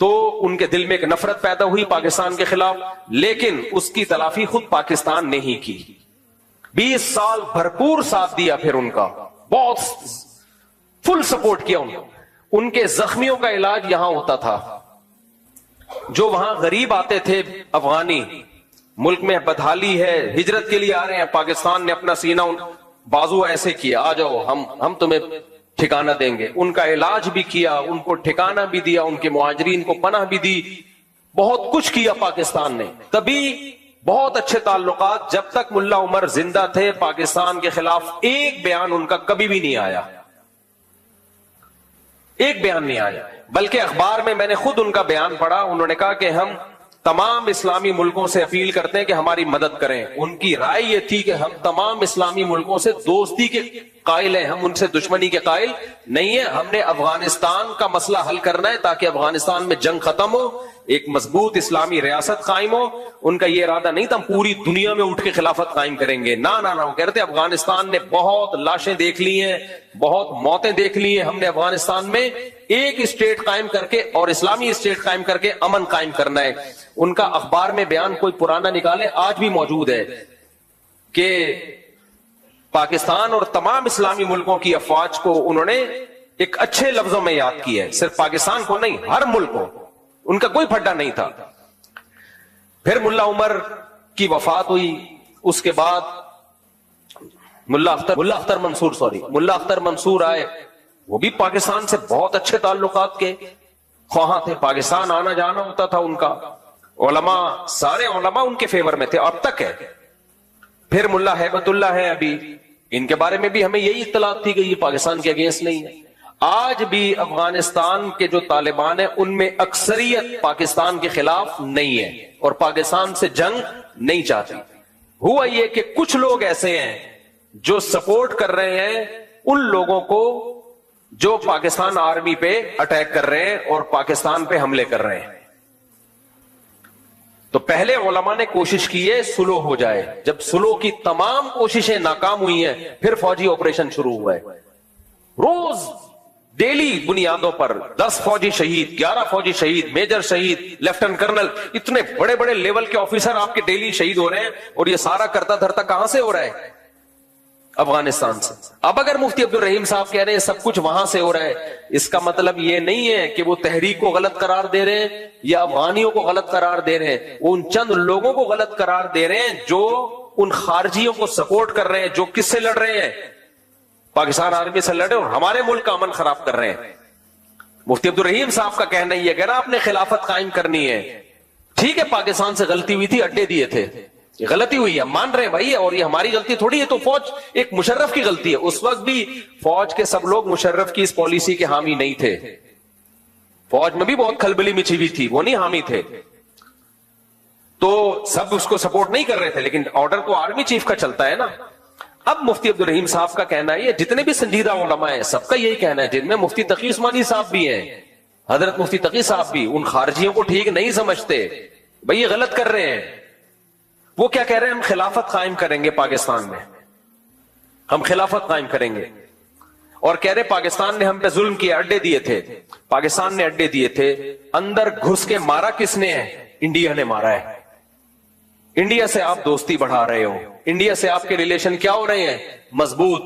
تو ان کے دل میں ایک نفرت پیدا ہوئی پاکستان کے خلاف، لیکن اس کی تلافی خود پاکستان نے ہی کی. 20 سال بھرپور ساتھ دیا، پھر ان کا بہت فل سپورٹ کیا. ان کے زخمیوں کا علاج یہاں ہوتا تھا. جو وہاں غریب آتے تھے افغانی، ملک میں بدحالی ہے، ہجرت کے لیے آ رہے ہیں، پاکستان نے اپنا سینہ بازو ایسے کیا، آ جاؤ ہم تمہیں ٹھکانہ دیں گے. ان کا علاج بھی کیا، ان کو ٹھکانہ بھی دیا، ان کے مہاجرین کو پناہ بھی دی، بہت کچھ کیا پاکستان نے. تبھی بہت اچھے تعلقات. جب تک ملا عمر زندہ تھے پاکستان کے خلاف ایک بیان ان کا کبھی بھی نہیں آیا، ایک بیان نہیں آیا. بلکہ اخبار میں نے خود ان کا بیان پڑھا. انہوں نے کہا کہ ہم تمام اسلامی ملکوں سے اپیل کرتے ہیں کہ ہماری مدد کریں. ان کی رائے یہ تھی کہ ہم تمام اسلامی ملکوں سے دوستی کے قائل ہیں، ہم ان سے دشمنی کے قائل نہیں ہیں. ہم نے افغانستان کا مسئلہ حل کرنا ہے تاکہ افغانستان میں جنگ ختم ہو، ایک مضبوط اسلامی ریاست قائم ہو. ان کا یہ ارادہ نہیں تھا ہم پوری دنیا میں اٹھ کے خلافت قائم کریں گے. نہ وہ کہتے افغانستان نے بہت لاشیں دیکھ لی ہیں، بہت موتیں دیکھ لی ہیں، ہم نے افغانستان میں ایک اسٹیٹ قائم کر کے اور اسلامی اسٹیٹ قائم کر کے امن قائم کرنا ہے. ان کا اخبار میں بیان کوئی پرانا نکالے، آج بھی موجود ہے کہ پاکستان اور تمام اسلامی ملکوں کی افواج کو انہوں نے ایک اچھے لفظوں میں یاد کیا ہے، صرف پاکستان کو نہیں، ہر ملک کو. ان کا کوئی پھڈا نہیں تھا. پھر ملا عمر کی وفات ہوئی. اس کے بعد ملا اختر منصور آئے. وہ بھی پاکستان سے بہت اچھے تعلقات کے خواہاں تھے، پاکستان آنا جانا ہوتا تھا ان کا. علماء، سارے علماء ان کے فیور میں تھے، اب تک ہے. پھر ملا ہیبت اللہ ہے ابھی، ان کے بارے میں بھی ہمیں یہی اطلاعات تھی کہ یہ پاکستان کے اگینسٹ نہیں ہے. آج بھی افغانستان کے جو طالبان ہیں ان میں اکثریت پاکستان کے خلاف نہیں ہے اور پاکستان سے جنگ نہیں چاہتی. ہوا یہ کہ کچھ لوگ ایسے ہیں جو سپورٹ کر رہے ہیں ان لوگوں کو جو پاکستان آرمی پہ اٹیک کر رہے ہیں اور پاکستان پہ حملے کر رہے ہیں. تو پہلے علماء نے کوشش کی ہے سلو ہو جائے. جب سلو کی تمام کوششیں ناکام ہوئی ہیں پھر فوجی آپریشن شروع ہوا ہے. روز ڈیلی بنیادوں پر 10 فوجی شہید، 11 فوجی شہید، میجر شہید، لیفٹنٹ کرنل، اتنے بڑے بڑے لیول کے آفیسر آپ کے ڈیلی شہید ہو رہے ہیں. اور یہ سارا کرتا دھرتا کہاں سے ہو رہا ہے؟ افغانستان سے. اب اگر مفتی عبد الرحیم صاحب کہہ رہے ہیں سب کچھ وہاں سے ہو رہا ہے، اس کا مطلب یہ نہیں ہے کہ وہ تحریک کو غلط قرار دے رہے ہیں یا افغانیوں کو غلط قرار دے رہے ہیں. وہ ان چند لوگوں کو غلط قرار دے رہے ہیں جو ان خارجیوں کو سپورٹ کر رہے ہیں، جو کس سے لڑ رہے ہیں؟ پاکستان آرمی سے لڑ رہے ہیں اور ہمارے ملک کا امن خراب کر رہے ہیں. مفتی عبد الرحیم صاحب کا کہنا یہ کہ آپ نے خلافت قائم کرنی ہے. ٹھیک ہے پاکستان سے غلطی ہوئی تھی، اڈے دیے تھے، یہ غلطی ہوئی ہے، مان رہے ہیں بھائی، اور یہ ہماری غلطی تھوڑی ہے. تو فوج ایک مشرف کی غلطی ہے. اس وقت بھی فوج کے سب لوگ مشرف کی اس پالیسی کے حامی نہیں تھے. فوج میں بھی بہت کھلبلی مچی ہوئی تھی، وہ نہیں حامی تھے. تو سب اس کو سپورٹ نہیں کر رہے تھے، لیکن آرڈر تو آرمی چیف کا چلتا ہے نا. اب مفتی عبد الرحیم صاحب کا کہنا ہے، یہ جتنے بھی سنجیدہ علماء ہیں سب کا یہی کہنا ہے، جن میں مفتی تقی عثمانی صاحب بھی ہیں، حضرت مفتی تقی صاحب بھی ان خارجیوں کو ٹھیک نہیں سمجھتے. بھائی یہ غلط کر رہے ہیں. وہ کیا کہہ رہے ہیں؟ ہم خلافت قائم کریں گے پاکستان میں، ہم خلافت قائم کریں گے. اور کہہ رہے پاکستان نے ہم پہ ظلم کیا، اڈے دیے تھے. پاکستان نے اڈے دیے تھے، اندر گھس کے مارا کس نے ہے؟ انڈیا نے مارا ہے. انڈیا سے آپ دوستی بڑھا رہے ہو، انڈیا سے آپ کے ریلیشن کیا ہو رہے ہیں؟ مضبوط.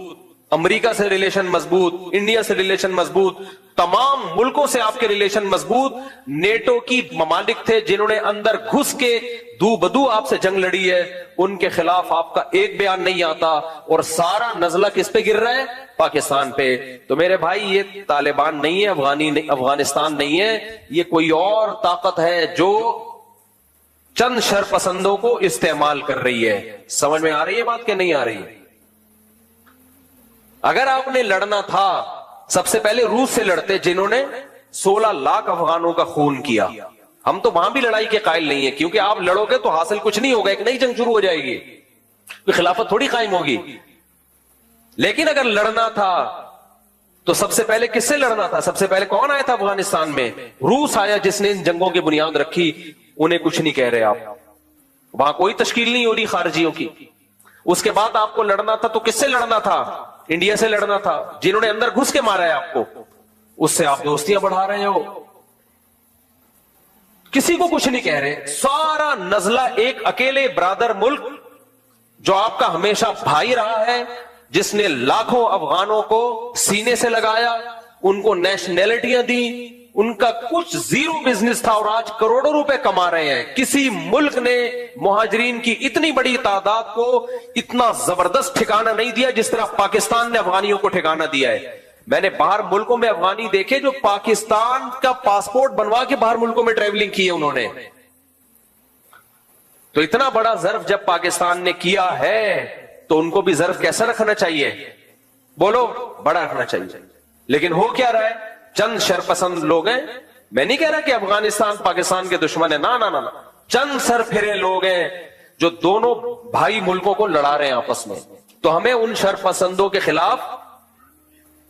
امریکہ سے ریلیشن مضبوط، انڈیا سے ریلیشن مضبوط، تمام ملکوں سے آپ کے ریلیشن مضبوط. نیٹو کی ممالک تھے جنہوں نے اندر گھس کے دو بدو آپ سے جنگ لڑی ہے، ان کے خلاف آپ کا ایک بیان نہیں آتا اور سارا نزلہ کس پہ گر رہا ہے؟ پاکستان پہ. تو میرے بھائی یہ طالبان نہیں ہے، افغانستان نہیں ہے، یہ کوئی اور طاقت ہے جو چند شر پسندوں کو استعمال کر رہی ہے. سمجھ میں آ رہی ہے بات کہ نہیں آ رہی؟ اگر آپ نے لڑنا تھا سب سے پہلے روس سے لڑتے جنہوں نے 16 لاکھ افغانوں کا خون کیا. ہم تو وہاں بھی لڑائی کے قائل نہیں ہیں، کیونکہ آپ لڑو گے تو حاصل کچھ نہیں ہوگا، ایک نئی جنگ شروع ہو جائے گی، کوئی خلافت تھوڑی قائم ہوگی. لیکن اگر لڑنا تھا تو سب سے پہلے کس سے لڑنا تھا؟ سب سے پہلے کون آیا تھا افغانستان میں؟ روس آیا، جس نے ان جنگوں کی بنیاد رکھی. انہیں کچھ نہیں کہہ رہے آپ، وہاں کوئی تشکیل نہیں ہو رہی خارجیوں کی. اس کے بعد آپ کو لڑنا تھا تو کس سے لڑنا تھا؟ انڈیا سے لڑنا تھا، جنہوں نے اندر گھس کے مارا ہے آپ کو. اس سے آپ دوستیاں بڑھا رہے ہو. کسی کو کچھ نہیں کہہ رہے. سارا نزلہ ایک اکیلے برادر ملک جو آپ کا ہمیشہ بھائی رہا ہے, جس نے لاکھوں افغانوں کو سینے سے لگایا, ان کو نیشنلٹیاں دی, ان کا کچھ زیرو بزنس تھا اور آج کروڑوں روپے کما رہے ہیں. کسی ملک نے مہاجرین کی اتنی بڑی تعداد کو اتنا زبردست ٹھکانہ نہیں دیا جس طرح پاکستان نے افغانیوں کو ٹھکانہ دیا ہے. میں نے باہر ملکوں میں افغانی دیکھے جو پاکستان کا پاسپورٹ بنوا کے باہر ملکوں میں ٹریولنگ کی ہے انہوں نے. تو اتنا بڑا ظرف جب پاکستان نے کیا ہے تو ان کو بھی ظرف کیسا رکھنا چاہیے؟ بولو, بڑا رکھنا چاہیے. لیکن ہو کیا رہا ہے؟ چند شرپسند لوگ ہیں. میں نہیں کہہ رہا کہ افغانستان پاکستان کے دشمن ہے, نہ, چند سر پھرے لوگ ہیں جو دونوں بھائی ملکوں کو لڑا رہے ہیں آپس میں. تو ہمیں ان شرپسندوں کے خلاف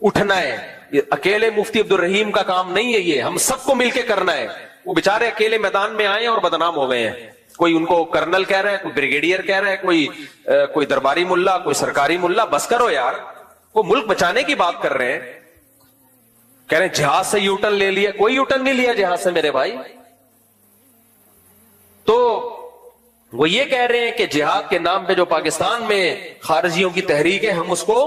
اٹھنا ہے. یہ اکیلے مفتی عبد الرحیم کا کام نہیں ہے, یہ ہم سب کو مل کے کرنا ہے. وہ بیچارے اکیلے میدان میں آئے اور بدنام ہو گئے ہیں. کوئی ان کو کرنل کہہ رہا ہے, کوئی بریگیڈیئر کہہ رہا ہے, کوئی درباری ملا, کوئی سرکاری ملا. بس کرو یار, وہ ملک بچانے کی بات کر رہے ہیں. کہہ رہے ہیں جہاز سے یو ٹرن لے لیا. کوئی یو ٹرن نہیں لیا جہاز سے میرے بھائی. تو وہ یہ کہہ رہے ہیں کہ جہاد کے نام پہ جو پاکستان میں خارجیوں کی تحریک ہے ہم اس کو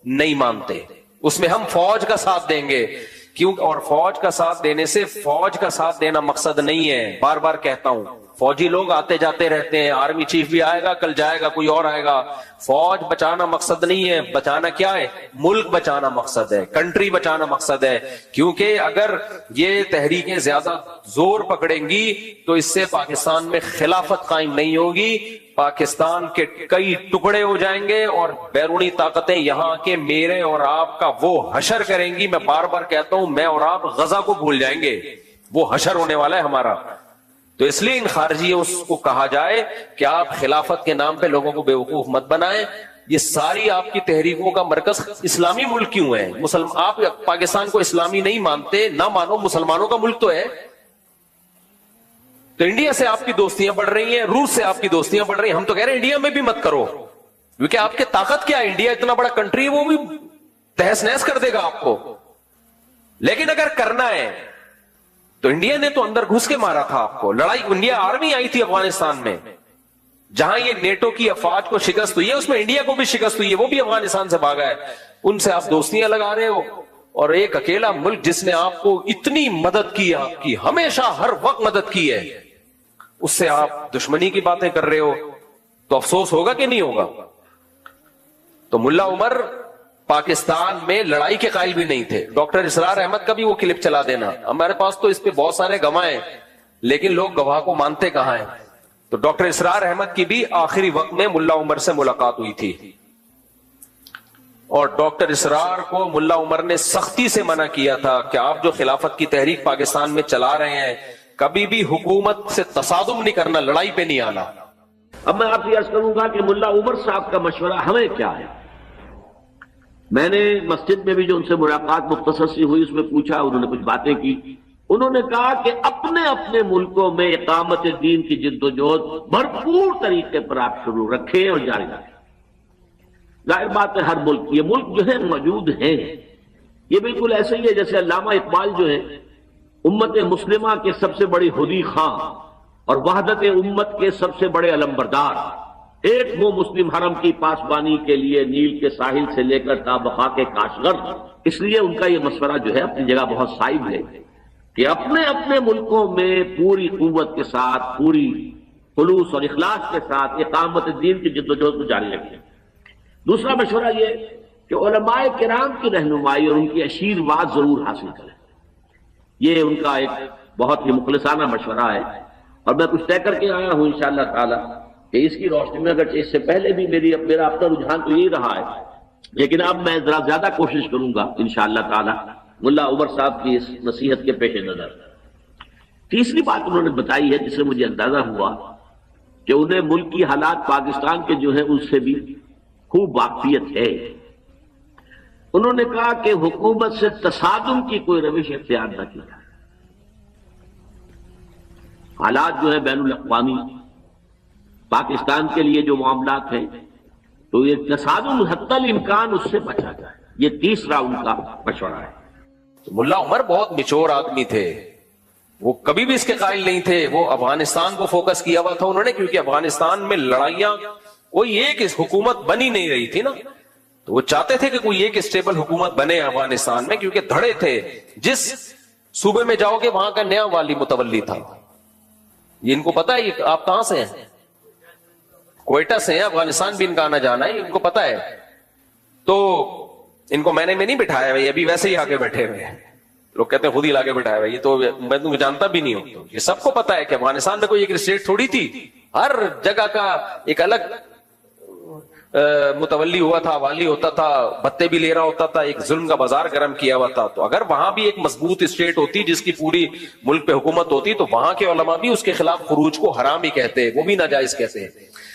نہیں مانتے, اس میں ہم فوج کا ساتھ دیں گے. کیوں؟ اور فوج کا ساتھ دینے سے, فوج کا ساتھ دینا مقصد نہیں ہے. بار بار کہتا ہوں, فوجی لوگ آتے جاتے رہتے ہیں, آرمی چیف بھی آئے گا, کل جائے گا, کوئی اور آئے گا. فوج بچانا مقصد نہیں ہے. بچانا کیا ہے؟ ملک بچانا مقصد ہے, کنٹری بچانا مقصد ہے. کیونکہ اگر یہ تحریکیں زیادہ زور پکڑیں گی تو اس سے پاکستان میں خلافت قائم نہیں ہوگی. پاکستان کے کئی ٹکڑے ہو جائیں گے اور بیرونی طاقتیں یہاں کے میرے اور آپ کا وہ حشر کریں گی. میں بار بار کہتا ہوں, میں اور آپ غزہ کو بھول جائیں گے. وہ حشر ہونے والا ہے ہمارا. تو اس لیے ان خارجیوں کو کہا جائے کہ آپ خلافت کے نام پہ لوگوں کو بیوقوف مت بنائیں. یہ ساری آپ کی تحریکوں کا مرکز اسلامی ملک کیوں ہے؟ آپ پاکستان کو اسلامی نہیں مانتے, نہ مانو, مسلمانوں کا ملک تو ہے. تو انڈیا سے آپ کی دوستیاں بڑھ رہی ہیں, روس سے آپ کی دوستیاں بڑھ رہی ہیں. ہم تو کہہ رہے ہیں انڈیا میں بھی مت کرو, کیونکہ آپ کی طاقت کیا ہے؟ انڈیا اتنا بڑا کنٹری ہے, وہ بھی تہس نہس کر دے گا آپ کو. لیکن اگر کرنا ہے تو انڈیا نے تو اندر گھس کے مارا تھا آپ کو. لڑائی, انڈیا آرمی آئی تھی افغانستان میں, جہاں یہ نیٹو کی افواج کو شکست ہوئی ہے اس میں انڈیا کو بھی شکست ہوئی ہے, وہ بھی افغانستان سے بھاگا ہے. ان سے آپ دوستیاں لگا رہے ہو, اور ایک اکیلا ملک جس نے آپ کو اتنی مدد کی, آپ کی ہمیشہ ہر وقت مدد کی ہے, اس سے آپ دشمنی کی باتیں کر رہے ہو. تو افسوس ہوگا کہ نہیں ہوگا؟ تو ملا عمر پاکستان میں لڑائی کے قائل بھی نہیں تھے. ڈاکٹر اسرار احمد کا بھی وہ کلپ چلا دینا, ہمارے پاس تو اس پہ بہت سارے گواہ ہیں, لیکن لوگ گواہ کو مانتے کہاں ہیں. تو ڈاکٹر اسرار احمد کی بھی آخری وقت میں ملا عمر سے ملاقات ہوئی تھی, اور ڈاکٹر اسرار کو ملا عمر نے سختی سے منع کیا تھا کہ آپ جو خلافت کی تحریک پاکستان میں چلا رہے ہیں, کبھی بھی حکومت سے تصادم نہیں کرنا, لڑائی پہ نہیں آنا. اب میں آپ سے عرض کروں گا کہ ملا عمر صاحب کا مشورہ ہمیں کیا ہے. میں نے مسجد میں بھی جو ان سے ملاقات مختصر سی ہوئی اس میں پوچھا, انہوں نے کچھ باتیں کی. انہوں نے کہا کہ اپنے اپنے ملکوں میں اقامت دین کی جد و جہد بھرپور طریقے پر آپ شروع رکھیں اور جاری رکھیں. ظاہر بات ہے, ہر ملک, یہ ملک جو ہے موجود ہیں, یہ بالکل ایسے ہی ہے جیسے علامہ اقبال جو ہے امت مسلمہ کے سب سے بڑی خودی خواہ اور وحدت امت کے سب سے بڑے علمبردار, ایک وہ مسلم حرم کی پاسبانی کے لیے نیل کے ساحل سے لے کر تا بخا کے کاشغر. اس لیے ان کا یہ مشورہ جو ہے اپنی جگہ بہت صائب ہے کہ اپنے اپنے ملکوں میں پوری قوت کے ساتھ, پوری خلوص اور اخلاص کے ساتھ اقامت دین کی جد و جہد کو جاری رکھیں. دوسرا مشورہ یہ کہ علماء کرام کی رہنمائی اور ان کی آشیرواد ضرور حاصل کریں. یہ ان کا ایک بہت ہی مخلصانہ مشورہ ہے, اور میں کچھ طے کر کے آیا ہوں انشاءاللہ تعالی کہ اس کی روشنی میں, اگرچہ اس سے پہلے بھی میرا اپنا رجحان تو یہی رہا ہے, لیکن اب میں ذرا زیادہ کوشش کروں گا انشاءاللہ تعالی ملا عمر صاحب کی اس نصیحت کے پیش نظر. تیسری بات انہوں نے بتائی ہے جس سے مجھے اندازہ ہوا کہ انہیں ملک کی حالات پاکستان کے جو ہیں ان سے بھی خوب واقفیت ہے. انہوں نے کہا کہ حکومت سے تصادم کی کوئی روش اختیار نہ کی جائے. حالات جو ہے بین الاقوامی پاکستان کے لیے جو معاملات ہیں تو یہ تصادم حتی الامکان اس سے بچا جائے. یہ تیسرا ان کا مشورہ ہے. ملا عمر بہت مچور آدمی تھے, وہ کبھی بھی اس کے قائل نہیں تھے. وہ افغانستان کو فوکس کیا ہوا تھا انہوں نے, کیونکہ افغانستان میں لڑائیاں کوئی ایک حکومت بنی نہیں رہی تھی نا, تو وہ چاہتے تھے کہ کوئی ایک اسٹیبل حکومت بنے افغانستان میں, کیونکہ دھڑے تھے. جس صوبے میں جاؤ گے وہاں کا نیا والی متولی تھا. یہ ان کو پتا ہے یہ آپ کہاں سے ہیں, کوئٹہ سے ہیں, افغانستان بھی ان کا آنا جانا ہے, ان کو پتا ہے. تو ان کو میں نے نہیں بٹھایا بھائی, ابھی ویسے ہی آگے بیٹھے ہوئے ہیں. لوگ کہتے ہیں خود ہی لاگے بٹھایا بھائی, یہ تو میں تم جانتا بھی نہیں ہوں. یہ سب کو پتا ہے کہ افغانستان میں کوئی ایک اسٹیٹ تھوڑی تھی, ہر جگہ کا ایک الگ متولی ہوا تھا, والی ہوتا تھا, بتے بھی لے رہا ہوتا تھا, ایک ظلم کا بازار گرم کیا ہوا تھا. تو اگر وہاں بھی ایک مضبوط اسٹیٹ ہوتی جس کی پوری ملک پہ حکومت ہوتی, تو وہاں کے علماء بھی اس کے خلاف خروج کو حرام ہی کہتے, وہ بھی ناجائز کہتے.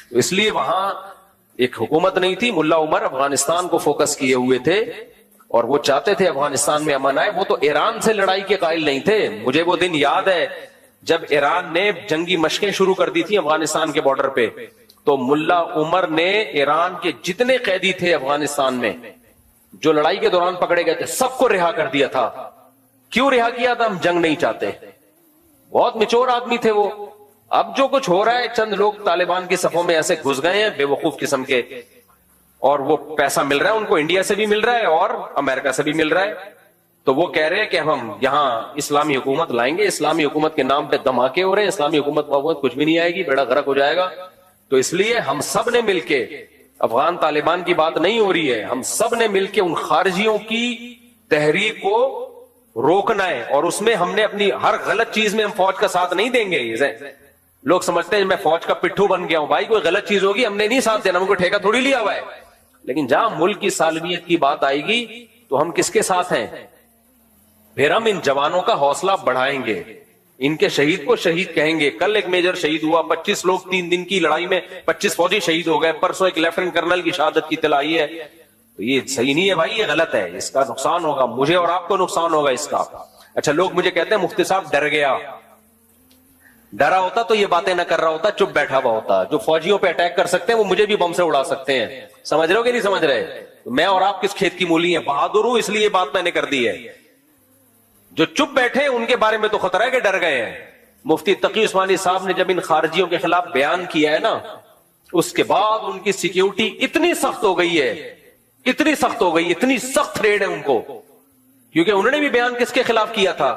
تو اس لیے وہاں ایک حکومت نہیں تھی. ملا عمر افغانستان کو فوکس کیے ہوئے تھے اور وہ چاہتے تھے افغانستان میں امن آئے. وہ تو ایران سے لڑائی کے قائل نہیں تھے. مجھے وہ دن یاد ہے جب ایران نے جنگی مشقیں شروع کر دی تھی افغانستان کے بارڈر پہ, تو ملا عمر نے ایران کے جتنے قیدی تھے افغانستان میں جو لڑائی کے دوران پکڑے گئے تھے سب کو رہا کر دیا تھا. کیوں رہا کیا تھا؟ ہم جنگ نہیں چاہتے. بہت میچور آدمی تھے وہ. اب جو کچھ ہو رہا ہے, چند لوگ طالبان کی صفوں میں ایسے گھس گئے ہیں بے وقوف قسم کے, اور وہ پیسہ مل رہا ہے ان کو, انڈیا سے بھی مل رہا ہے اور امریکہ سے بھی مل رہا ہے. تو وہ کہہ رہے ہیں کہ ہم یہاں اسلامی حکومت لائیں گے, اسلامی حکومت کے نام پہ دھماکے ہو رہے ہیں, اسلامی حکومت کچھ بھی نہیں آئے گی, بیڑا غرق ہو جائے گا. تو اس لیے ہم سب نے مل کے, افغان طالبان کی بات نہیں ہو رہی ہے, ہم سب نے مل کے ان خارجیوں کی تحریک کو روکنا ہے. اور اس میں ہم نے اپنی ہر غلط چیز میں ہم فوج کا ساتھ نہیں دیں گے. لوگ سمجھتے ہیں میں فوج کا پٹھو بن گیا ہوں. بھائی کوئی غلط چیز ہوگی ہم نے نہیں ساتھ دینا, ہم کو ٹھیکہ تھوڑی لیا ہوا ہے. لیکن جہاں ملک کی سالمیت کی بات آئے گی تو ہم کس کے ساتھ ہیں؟ پھر ہم ان جوانوں کا حوصلہ بڑھائیں گے, ان کے شہید کو شہید کہیں گے. کل ایک میجر شہید ہوا, 25 لوگ 3 دن کی لڑائی میں 25 فوجی شہید ہو گئے. پرسوں ایک لیفٹیننٹ کرنل کی شہادت کی اطلاع آئی ہے. تو یہ صحیح نہیں ہے بھائی, یہ غلط ہے, اس کا نقصان ہوگا, مجھے اور آپ کو نقصان ہوگا اس کا. اچھا لوگ مجھے کہتے ہیں مفتی صاحب ڈر گیا. ڈرا ہوتا تو یہ باتیں نہ کر رہا ہوتا, چپ بیٹھا ہوا ہوتا. جو فوجیوں پہ اٹیک کر سکتے ہیں وہ مجھے بھی بم سے اڑا سکتے ہیں. سمجھ رہے ہو کہ نہیں سمجھ رہے؟ میں اور آپ کس کھیت کی مولی ہیں؟ بہادر ہوں اس لیے یہ بات میں نے کر دی ہے. جو چپ بیٹھے ان کے بارے میں تو خطرہ ہے کہ ڈر گئے ہیں. مفتی تقی عثمانی صاحب نے جب ان خارجیوں کے خلاف بیان کیا ہے نا, اس کے بعد ان کی سیکیورٹی اتنی سخت ہو گئی ہے, اتنی سخت ہو گئی, اتنی سخت ریڈ ہے ان کو, کیونکہ انہوں نے بھی بیان کس کے خلاف کیا تھا؟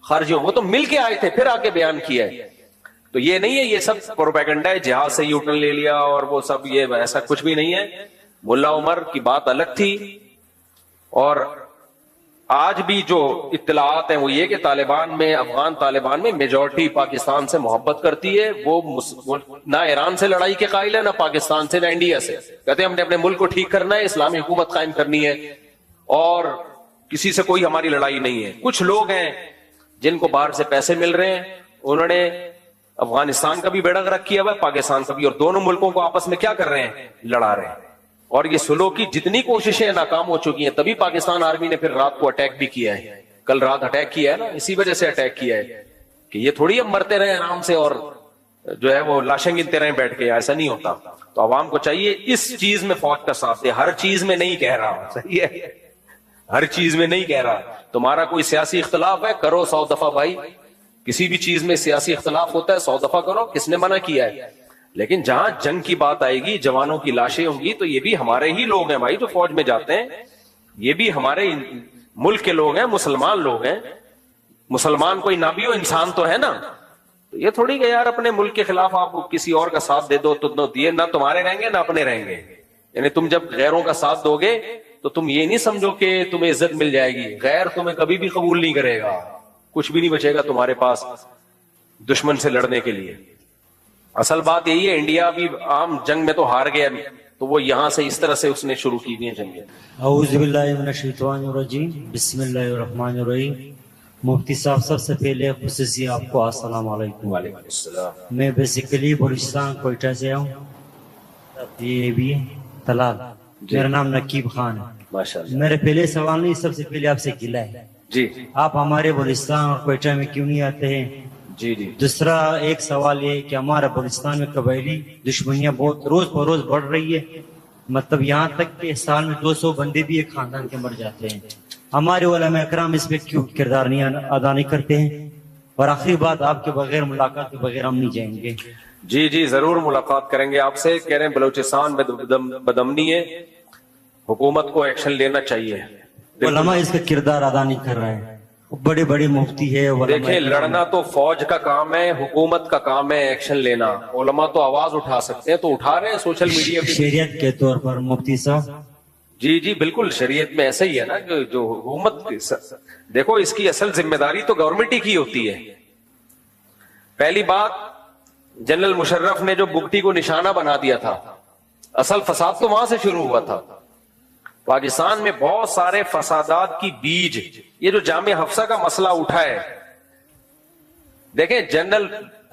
خارجیوں. وہ تو مل کے آئے تھے پھر آ کے بیان کیا ہے. تو یہ نہیں ہے یہ سب پروپیگنڈا ہے, جہاز سے یوٹرن لے لیا اور وہ سب, یہ ایسا کچھ بھی نہیں ہے. ملا عمر کی بات الگ تھی. اور آج بھی جو اطلاعات ہیں وہ یہ کہ طالبان میں, افغان طالبان میں میجورٹی پاکستان سے محبت کرتی ہے. وہ نہ ایران سے لڑائی کے قائل ہے, نہ پاکستان سے, نہ انڈیا سے. کہتے ہیں ہم نے اپنے ملک کو ٹھیک کرنا ہے, اسلامی حکومت قائم کرنی ہے, اور کسی سے کوئی ہماری لڑائی نہیں ہے. کچھ لوگ ہیں جن کو باہر سے پیسے مل رہے ہیں, انہوں نے افغانستان کا بھی بیڑا غرق کیا ہوا ہے, پاکستان کا بھی, اور دونوں ملکوں کو آپس میں کیا کر رہے ہیں؟ لڑا رہے ہیں. اور یہ سلو کی جتنی کوششیں ناکام ہو چکی ہیں, تبھی پاکستان آرمی نے پھر رات کو اٹیک بھی کیا ہے. کل رات اٹیک کیا ہے نا, اسی وجہ سے اٹیک کیا ہے کہ یہ تھوڑی اب مرتے رہے آرام سے اور جو ہے وہ لاشیں گنتے رہے بیٹھ کے, ایسا نہیں ہوتا. تو عوام کو چاہیے اس چیز میں فوج کا ساتھ دے. ہر چیز میں نہیں کہہ رہا, صحیح ہے, ہر چیز میں نہیں کہہ رہا. تمہارا کوئی سیاسی اختلاف ہے, کرو 100 دفعہ بھائی. کسی بھی چیز میں سیاسی اختلاف ہوتا ہے, 100 دفعہ کرو, کس نے منع کیا ہے؟ لیکن جہاں جنگ کی بات آئے گی, جوانوں کی لاشیں ہوں گی, تو یہ بھی ہمارے ہی لوگ ہیں بھائی جو فوج میں جاتے ہیں. یہ بھی ہمارے ملک کے لوگ ہیں, مسلمان لوگ ہیں. مسلمان کوئی نہ بھی ہو, انسان تو ہے نا. تو یہ تھوڑی کہ یار اپنے ملک کے خلاف آپ کسی اور کا ساتھ دے دو تو دیے, نہ تمہارے رہیں گے نہ اپنے رہیں گے. یعنی تم جب غیروں کا ساتھ دو گے تو تم یہ نہیں سمجھو کہ تمہیں عزت مل جائے گی. غیر تمہیں کبھی بھی قبول نہیں کرے گا, کچھ بھی نہیں بچے گا تمہارے پاس دشمن سے لڑنے کے لیے. اصل بات یہی ہے, انڈیا بھی عام جنگ میں تو ہار گیا, تو وہ یہاں سے اس طرح سے اس نے شروع کی ہیں جنگیں. اعوذ باللہ من الشیطان الرجیم, بسم اللہ الرحمن الرحیم. مفتی صاحب سب سے پہلے خصوصی آپ کو السلام علیکم. وعلیکم السلام. میں بیسیکلی بلوچستان کوئٹہ سے ہوں, یہ بھی طلال. میرا نام نقیب خان ہے. ماشاءاللہ. میرے پہلے سوال نہیں, سب سے پہلے آپ سے گلہ ہے, جی آپ ہمارے بلوچستان اور کوئٹہ میں کیوں نہیں آتے ہیں؟ جی جی. دوسرا ایک سوال یہ کہ ہمارا بلوچستان میں قبائلی دشمنیاں بہت روز بروز بڑھ رہی ہے. مطلب یہاں تک کہ سال میں 200 بندے بھی ایک خاندان کے مر جاتے ہیں. ہمارے علماء اکرام اس پہ کیوں کردار نہیں ادا نہیں کرتے ہیں؟ اور آخری بات، آپ کے بغیر ملاقات کے بغیر ہم نہیں جائیں گے. جی جی ضرور ملاقات کریں گے آپ سے. کہہ رہے ہیں بلوچستان میں بدامنی ہے، حکومت کو ایکشن لینا چاہیے. علماء اس کا کردار ادا نہیں کر رہے ہیں. بڑے بڑے مفتی ہے. دیکھیں لڑنا تو فوج کا کام ہے، حکومت کا کام ہے ایکشن لینا. علماء تو آواز اٹھا سکتے ہیں تو اٹھا رہے ہیں سوشل میڈیا پہ. شریعت کے طور پر مفتی صاحب، جی جی بالکل شریعت میں ایسا ہی ہے نا کہ جو حکومت، دیکھو اس کی اصل ذمہ داری تو گورنمنٹ ہی کی ہوتی ہے. پہلی بات، جنرل مشرف نے جو بگٹی کو نشانہ بنا دیا تھا، اصل فساد تو وہاں سے شروع ہوا تھا. پاکستان میں بہت سارے فسادات کی بیج، یہ جو جامع حفصہ کا مسئلہ اٹھا ہے، دیکھیں جنرل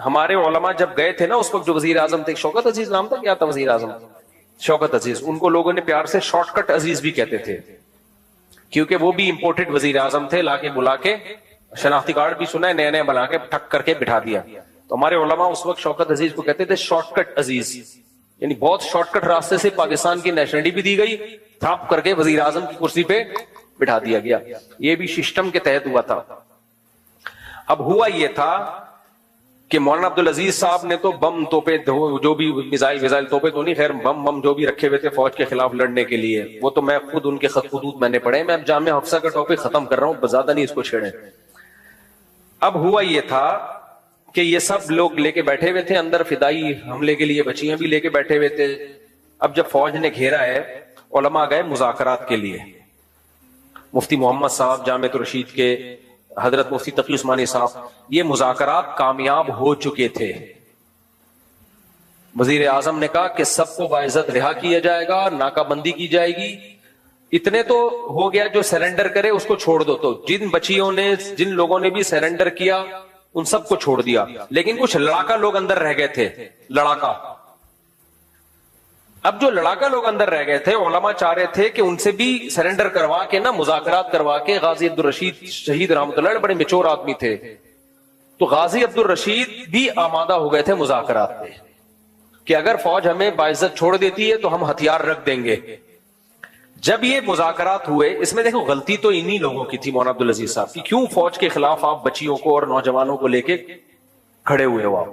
ہمارے علماء جب گئے تھے نا اس وقت، جو وزیر اعظم تھے، شوکت عزیز نام تھا، کیا تھا وزیر اعظم؟ شوکت عزیز. ان کو لوگوں نے پیار سے شارٹ کٹ عزیز بھی کہتے تھے، کیونکہ وہ بھی امپورٹڈ وزیر اعظم تھے. لا کے بلا کے شناختی کارڈ بھی سنا ہے نئے نئے بنا کے ٹھک کر کے بٹھا دیا. تو ہمارے علماء اس وقت شوکت عزیز کو کہتے تھے شارٹ کٹ عزیز، یعنی بہت شارٹ کٹ راستے سے پاکستان کی نیشنلٹی بھی دی گئی، تھاپ کر کے وزیر اعظم کی کرسی پہ بٹھا دیا گیا. یہ بھی سسٹم کے تحت ہوا تھا. اب ہوا یہ تھا کہ مولانا عبدالعزیز صاحب نے تو بم توپے، جو بھی میزائل توپے تو نہیں، خیر بم جو بھی رکھے ہوئے تھے فوج کے خلاف لڑنے کے لیے، وہ تو میں خود ان کے خط خطوط میں نے پڑھے. میں اب جامع حفصہ کا ٹاپک ختم کر رہا ہوں، زیادہ نہیں اس کو چھیڑیں. اب ہوا یہ تھا کہ یہ سب لوگ لے کے بیٹھے ہوئے تھے اندر، فدائی حملے کے لیے بچیاں بھی لے کے بیٹھے ہوئے تھے. اب جب فوج نے گھیرا ہے، علماء گئے مذاکرات کے لیے. مفتی محمد صاحب جامعۃ الرشید کے، حضرت مفتی تقی عثمانی صاحب، یہ مذاکرات کامیاب ہو چکے تھے. وزیر اعظم نے کہا کہ سب کو باعزت رہا کیا جائے گا، ناکہ بندی کی جائے گی. اتنے تو ہو گیا، جو سرنڈر کرے اس کو چھوڑ دو. تو جن بچیوں نے، جن لوگوں نے بھی سرنڈر کیا ان سب کو چھوڑ دیا، لیکن کچھ لڑاکا لوگ اندر رہ گئے تھے. لڑاکا، اب جو لڑاکا لوگ اندر رہ گئے تھے، علماء چاہ رہے تھے کہ ان سے بھی سرنڈر کروا کے نا، مذاکرات کروا کے. غازی عبدالرشید شہید رحمۃ اللہ علیہ بڑے میچور آدمی تھے، تو غازی عبدالرشید بھی آمادہ ہو گئے تھے مذاکرات پہ کہ اگر فوج ہمیں باعزت چھوڑ دیتی ہے تو ہم ہتھیار رکھ دیں گے. جب یہ مذاکرات ہوئے، اس میں دیکھو غلطی تو انہی لوگوں کی تھی، مولانا عبدالعزیز صاحب کی. کیوں فوج کے خلاف آپ بچیوں کو اور نوجوانوں کو لے کے کھڑے ہوئے ہو؟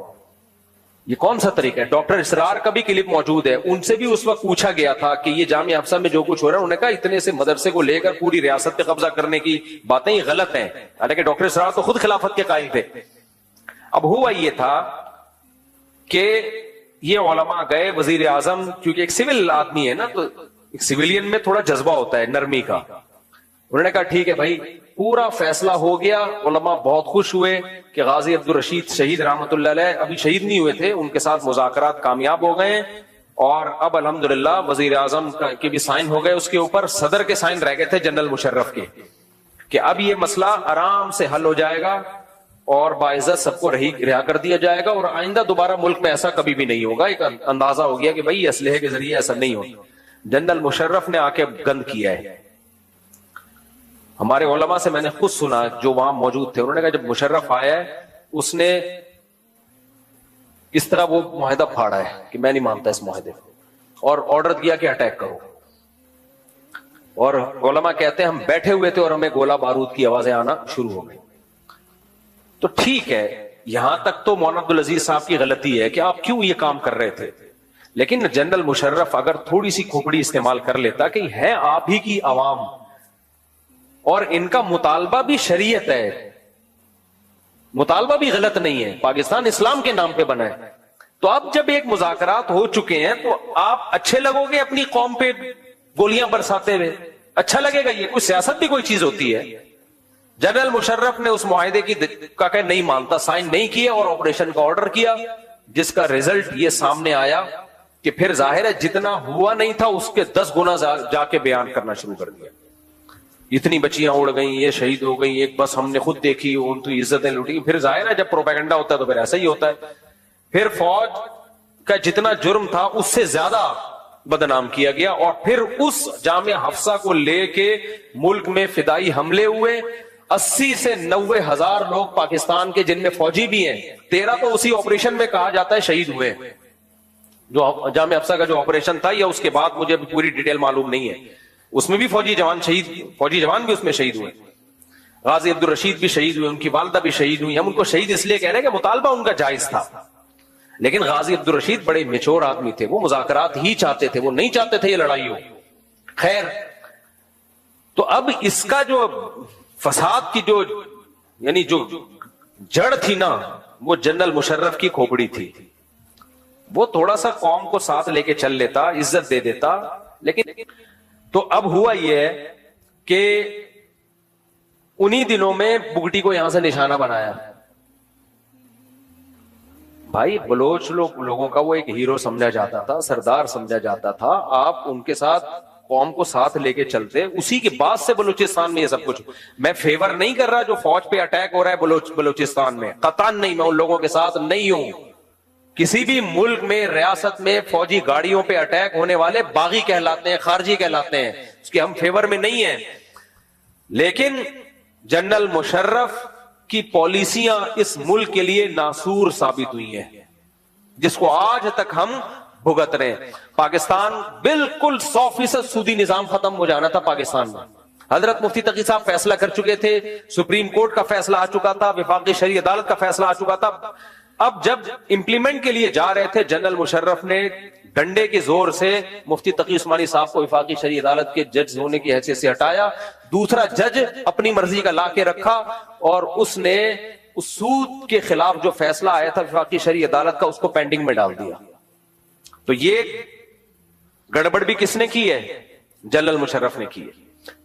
یہ کون سا طریقہ ہے؟ ڈاکٹر اسرار کا بھی کلپ موجود ہے، ان سے بھی اس وقت پوچھا گیا تھا کہ یہ جامعہ حفصہ میں جو کچھ ہو رہا ہے، انہوں نے کہا اتنے سے مدرسے کو لے کر پوری ریاست پہ قبضہ کرنے کی باتیں ہی غلط ہیں. حالانکہ ڈاکٹر اسرار تو خود خلافت کے قائل تھے. اب ہوا یہ تھا کہ یہ علماء گئے، وزیر اعظم کیونکہ ایک سول آدمی ہے نا، تو ایک سویلین میں تھوڑا جذبہ ہوتا ہے نرمی کا. انہوں نے کہا ٹھیک ہے بھائی، پورا فیصلہ ہو گیا. علماء بہت خوش ہوئے کہ غازی عبدالرشید شہید رحمۃ اللہ علیہ ابھی شہید نہیں ہوئے تھے، ان کے ساتھ مذاکرات کامیاب ہو گئے. اور اب الحمدللہ وزیر اعظم کے بھی سائن ہو گئے اس کے اوپر. صدر کے سائن رہ گئے تھے جنرل مشرف کے، کہ اب یہ مسئلہ آرام سے حل ہو جائے گا اور باعزت سب کو رہا کر دیا جائے گا، اور آئندہ دوبارہ ملک میں ایسا کبھی بھی نہیں ہوگا. ایک اندازہ ہو گیا کہ بھائی اسلحے کے ذریعے ایسا نہیں ہوگا. جنرل مشرف نے آ کے گند کیا ہے. ہمارے علماء سے میں نے خود سنا جو وہاں موجود تھے، انہوں نے کہا جب مشرف آیا ہے اس نے اس طرح وہ معاہدہ پھاڑا ہے کہ میں نہیں مانتا اس معاہدے کو، اور آرڈر دیا کہ اٹیک کرو. اور علماء کہتے ہیں ہم بیٹھے ہوئے تھے اور ہمیں گولہ بارود کی آوازیں آنا شروع ہو گئی. تو ٹھیک ہے، یہاں تک تو مولانا عبدالعزیز صاحب کی غلطی ہے کہ آپ کیوں یہ کام کر رہے تھے. لیکن جنرل مشرف اگر تھوڑی سی کھوپڑی استعمال کر لیتا کہ ہے آپ ہی کی عوام اور ان کا مطالبہ بھی شریعت ہے، مطالبہ بھی غلط نہیں ہے، پاکستان اسلام کے نام پہ بنا ہے، تو اب جب ایک مذاکرات ہو چکے ہیں تو آپ اچھے لگو گے اپنی قوم پہ گولیاں برساتے ہوئے؟ اچھا لگے گا؟ یہ کوئی سیاست بھی کوئی چیز ہوتی ہے؟ جنرل مشرف نے اس معاہدے کی کا کہ نہیں مانتا، سائن نہیں کیا اور آپریشن کا آرڈر کیا، جس کا ریزلٹ یہ سامنے آیا کہ پھر ظاہر ہے جتنا ہوا نہیں تھا اس کے 10 گنا جا کے بیان کرنا شروع کر دیا. اتنی بچیاں اڑ گئیں، یہ شہید ہو گئی، ایک بس ہم نے خود دیکھی، ان تو عزتیں لوٹی. پھر ظاہر ہے جب پروپیگنڈا ہوتا ہے تو پھر ایسا ہی ہوتا ہے. پھر فوج کا جتنا جرم تھا اس سے زیادہ بدنام کیا گیا، اور پھر اس جامعہ حفصہ کو لے کے ملک میں فدائی حملے ہوئے. 80 سے 90 ہزار لوگ پاکستان کے، جن میں فوجی بھی ہیں، 13 تو اسی آپریشن میں کہا جاتا ہے شہید ہوئے. جو جامعہ حفصہ کا جو آپریشن تھا یا اس کے بعد مجھے پوری ڈیٹیل معلوم نہیں ہے، اس میں بھی فوجی جوان بھی اس میں شہید ہوئے. غازی عبدالرشید بھی شہید ہوئے, ان کی والدہ بھی شہید ہوئی. ہم ان کو شہید اس لیے کہہ رہے ہیں کہ مطالبہ ان کا جائز تھا, لیکن غازی عبدالرشید بڑے میچور آدمی تھے, وہ مذاکرات ہی چاہتے تھے, وہ نہیں چاہتے تھے یہ لڑائی ہو. خیر, تو اب اس کا جو فساد کی جو یعنی جو جڑ تھی نا, وہ جنرل مشرف کی کھوپڑی تھی. وہ تھوڑا سا قوم کو ساتھ لے کے چل لیتا, عزت دے دیتا, لیکن تو اب ہوا یہ ہے کہ انہی دنوں میں بگٹی کو یہاں سے نشانہ بنایا. بھائی بلوچ لوگوں کا وہ ایک ہیرو سمجھا جاتا تھا, سردار سمجھا جاتا تھا. آپ ان کے ساتھ قوم کو ساتھ لے کے چلتے, اسی کے بعد سے بلوچستان میں یہ سب کچھ. میں فیور نہیں کر رہا جو فوج پہ اٹیک ہو رہا ہے بلوچستان میں, قطعاً نہیں, میں ان لوگوں کے ساتھ نہیں ہوں. کسی بھی ملک میں, ریاست میں فوجی گاڑیوں پہ اٹیک ہونے والے باغی کہلاتے ہیں, خارجی کہلاتے ہیں, اس کے ہم فیور میں نہیں ہیں. لیکن جنرل مشرف کی پالیسیاں اس ملک کے لیے ناسور ثابت ہوئی ہیں, جس کو آج تک ہم بھگت رہے ہیں. پاکستان بالکل 100% سودی نظام ختم ہو جانا تھا پاکستان میں. حضرت مفتی تقی صاحب فیصلہ کر چکے تھے, سپریم کورٹ کا فیصلہ آ چکا تھا, وفاقی شرعی عدالت کا فیصلہ آ چکا تھا. اب جب امپلیمنٹ کے لیے جا رہے تھے, جنرل مشرف نے ڈنڈے کے زور سے مفتی تقی عثمانی صاحب کو وفاقی شرعی عدالت کے جج ہونے کی حیثیت سے ہٹایا. دوسرا جج اپنی مرضی کا لا کے رکھا, اور اس نے اس سود کے خلاف جو فیصلہ آیا تھا وفاقی شرعی عدالت کا, اس کو پینڈنگ میں ڈال دیا. تو یہ گڑبڑ بھی کس نے کی ہے؟ جنرل مشرف نے کی ہے.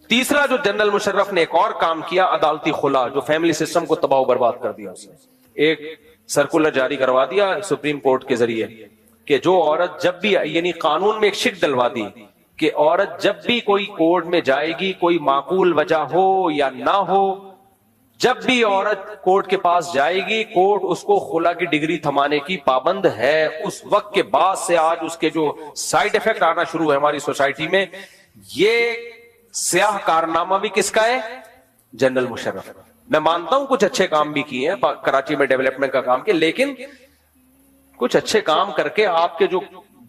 تیسرا جو جنرل مشرف نے ایک اور کام کیا, عدالتی خلا, جو فیملی سسٹم کو تباہ و برباد کر دیا. اس نے ایک سرکولر جاری کروا دیا سپریم کورٹ کے ذریعے کہ جو عورت جب بھی, یعنی قانون میں ایک شک ڈلوا دی کہ عورت جب بھی کوئی کورٹ میں جائے گی, کوئی معقول وجہ ہو یا نہ ہو, جب بھی عورت کورٹ کے پاس جائے گی, کورٹ اس کو خلا کی ڈگری تھمانے کی پابند ہے. اس وقت کے بعد سے آج اس کے جو سائیڈ ایفیکٹ آنا شروع ہے ہماری سوسائٹی میں, یہ سیاہ کارنامہ بھی کس کا ہے؟ جنرل مشرف. میں مانتا ہوں کچھ اچھے کام بھی کیے ہیں, کراچی میں ڈیولپمنٹ کا کام کیا, لیکن کچھ اچھے کام کر کے آپ کے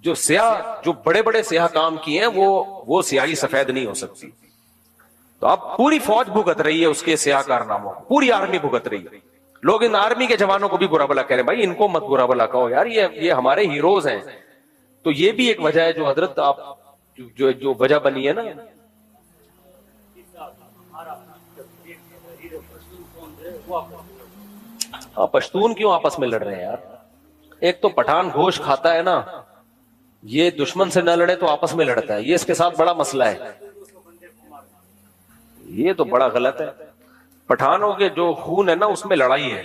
جو سیاہ, جو بڑے بڑے سیاہ کام کیے ہیں, وہ سیاہی سفید نہیں ہو سکتی. تو اب پوری فوج بھگت رہی ہے اس کے سیاہ کارناموں, پوری آرمی بھگت رہی ہے. لوگ ان آرمی کے جوانوں کو بھی برا بلا کہہ رہے ہیں, بھائی ان کو مت برا بلا کہو یار, یہ ہمارے ہیروز ہیں. تو یہ بھی ایک وجہ ہے جو حضرت آپ جو وجہ بنی ہے نا. پشتون کیوں آپس میں لڑ رہے ہیں یار؟ ایک تو پٹھان گوشت کھاتا ہے نا, یہ دشمن سے نہ لڑے تو آپس میں لڑتا ہے, یہ اس کے ساتھ بڑا مسئلہ ہے. یہ تو بڑا غلط ہے. پٹھانوں کے جو خون ہے نا اس میں لڑائی ہے.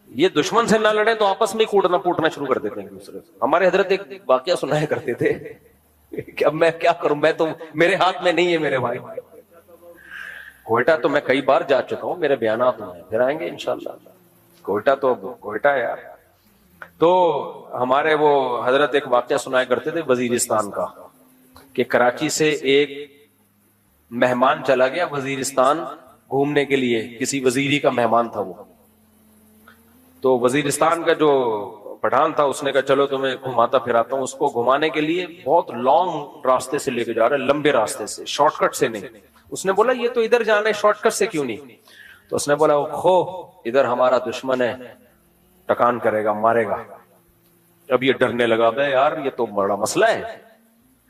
یہ دشمن سے نہ لڑے تو آپس میں کوٹنا پوٹنا شروع کر دیتے ہیں دوسرے. ہمارے حضرت ایک واقعہ سنایا کرتے تھے کہ اب میں کیا کروں, میں تو میرے ہاتھ میں نہیں ہے میرے بھائی. کوئٹہ تو میں کئی بار جا چکا ہوں, میرے بیانات میں پھر آئیں گے انشاءاللہ. کوئٹہ تو کوئٹہ ہے یار. تو ہمارے وہ حضرت ایک واقعہ سنایا کرتے تھے وزیرستان کا, کہ کراچی سے ایک مہمان چلا گیا وزیرستان گھومنے کے لیے, کسی وزیری کا مہمان تھا وہ. تو وزیرستان کا جو پٹھان تھا اس نے کہا چلو تمہیں گھماتا پھراتا ہوں. اس کو گھمانے کے لیے بہت لانگ راستے سے لے کے جا رہا ہے, لمبے راستے سے, شارٹ کٹ سے نہیں. اس نے بولا یہ تو ادھر جانا ہے, شارٹ کٹ سے کیوں نہیں؟ تو اس نے بولا خو ادھر ہمارا دشمن ہے, ٹکان کرے گا, مارے گا. اب یہ ڈرنے لگا, بھائی یار یہ تو بڑا مسئلہ ہے,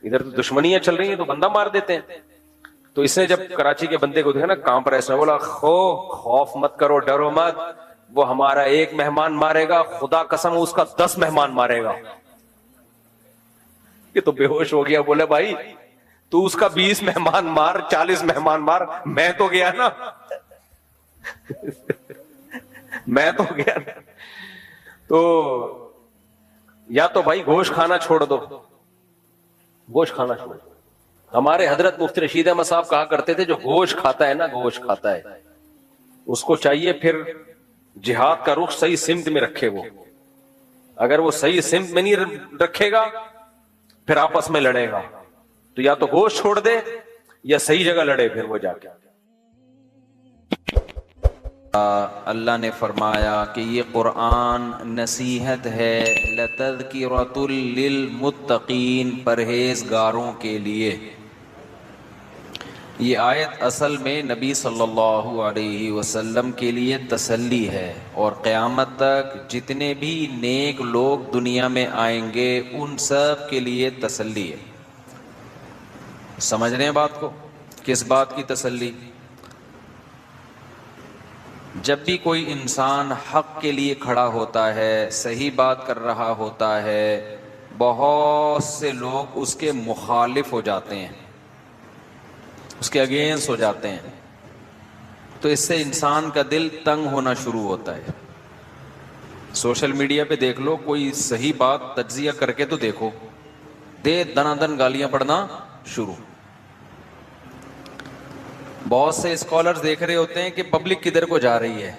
ادھر تو دشمنیاں چل رہی ہیں تو بندہ مار دیتے ہیں. تو اس نے جب کراچی کے بندے کو دیکھا نا کانپ رہا ہے, اس نے بولا خوف مت کرو, ڈرو مت, وہ ہمارا ایک مہمان مارے گا, خدا قسم اس کا 10 مہمان مارے گا. یہ تو بے ہوش ہو گیا. بولے بھائی تو اس کا 20 مہمان مار, 40 مہمان مار, میں تو گیا نا میں تو گیا نا. تو یا تو بھائی گوشت کھانا چھوڑ دو, گوشت کھانا چھوڑ دو. ہمارے حضرت مفتی رشید احمد صاحب کہا کرتے تھے جو گوشت کھاتا ہے نا, گوشت کھاتا ہے, اس کو چاہیے پھر جہاد کا رخ صحیح سمت میں رکھے. وہ اگر وہ صحیح سمت میں نہیں رکھے گا پھر آپس میں لڑے گا. تو یا تو گوشت چھوڑ دے یا صحیح جگہ لڑے پھر وہ جا کے. اللہ نے فرمایا کہ یہ قرآن نصیحت ہے, لَتَذْكِرَةٌ لِّلْمُتَّقِينَ, پرہیزگاروں کے لیے. یہ آیت اصل میں نبی صلی اللہ علیہ وسلم کے لیے تسلی ہے، اور قیامت تک جتنے بھی نیک لوگ دنیا میں آئیں گے ان سب کے لیے تسلی ہے۔ سمجھ رہے ہیں بات کو؟ کس بات کی تسلی؟ جب بھی کوئی انسان حق کے لیے کھڑا ہوتا ہے، صحیح بات کر رہا ہوتا ہے، بہت سے لوگ اس کے مخالف ہو جاتے ہیں، اس کے اگینسٹ ہو جاتے ہیں، تو اس سے انسان کا دل تنگ ہونا شروع ہوتا ہے۔ سوشل میڈیا پہ دیکھ لو، کوئی صحیح بات تجزیہ کر کے تو دیکھو، دنا دن گالیاں پڑنا شروع۔ بہت سے اسکالرز دیکھ رہے ہوتے ہیں کہ پبلک کدھر کو جا رہی ہے،